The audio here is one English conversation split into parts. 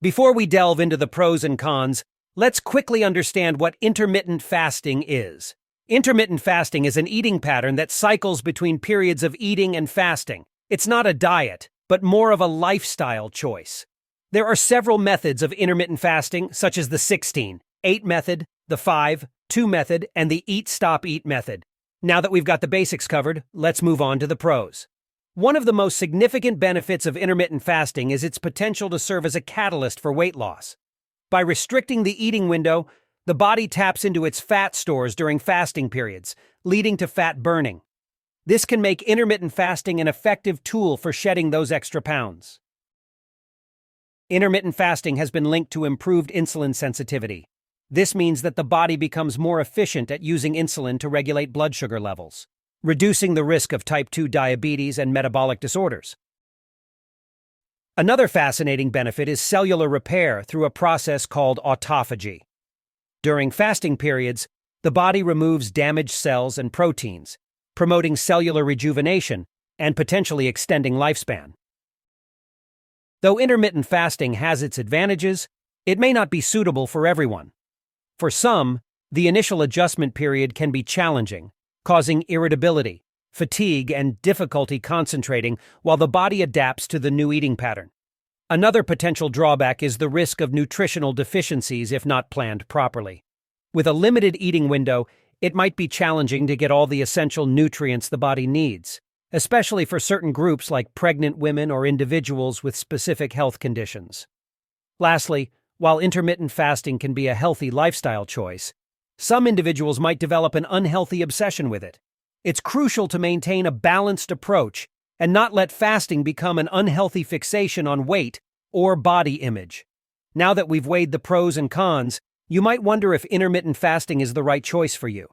Before we delve into the pros and cons, let's quickly understand what intermittent fasting is. Intermittent fasting is an eating pattern that cycles between periods of eating and fasting. It's not a diet, but more of a lifestyle choice. There are several methods of intermittent fasting, such as the 16-8 method, the 5-2 method, and the eat-stop-eat method. Now that we've got the basics covered, let's move on to the pros. One of the most significant benefits of intermittent fasting is its potential to serve as a catalyst for weight loss. By restricting the eating window, the body taps into its fat stores during fasting periods, leading to fat burning. This can make intermittent fasting an effective tool for shedding those extra pounds. Intermittent fasting has been linked to improved insulin sensitivity. This means that the body becomes more efficient at using insulin to regulate blood sugar levels, reducing the risk of type 2 diabetes and metabolic disorders. Another fascinating benefit is cellular repair through a process called autophagy. During fasting periods, the body removes damaged cells and proteins, promoting cellular rejuvenation and potentially extending lifespan. Though intermittent fasting has its advantages, it may not be suitable for everyone. For some, the initial adjustment period can be challenging, causing irritability, fatigue, and difficulty concentrating while the body adapts to the new eating pattern. Another potential drawback is the risk of nutritional deficiencies if not planned properly. With a limited eating window, it might be challenging to get all the essential nutrients the body needs, especially for certain groups like pregnant women or individuals with specific health conditions. Lastly, while intermittent fasting can be a healthy lifestyle choice, some individuals might develop an unhealthy obsession with it. It's crucial to maintain a balanced approach and not let fasting become an unhealthy fixation on weight or body image. Now that we've weighed the pros and cons, you might wonder if intermittent fasting is the right choice for you.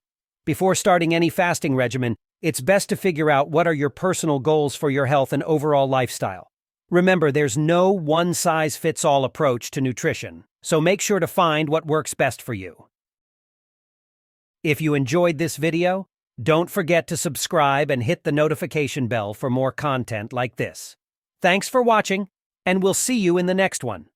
Before starting any fasting regimen, it's best to figure out what are your personal goals for your health and overall lifestyle. Remember, there's no one-size-fits-all approach to nutrition, so make sure to find what works best for you. If you enjoyed this video, don't forget to subscribe and hit the notification bell for more content like this. Thanks for watching, and we'll see you in the next one.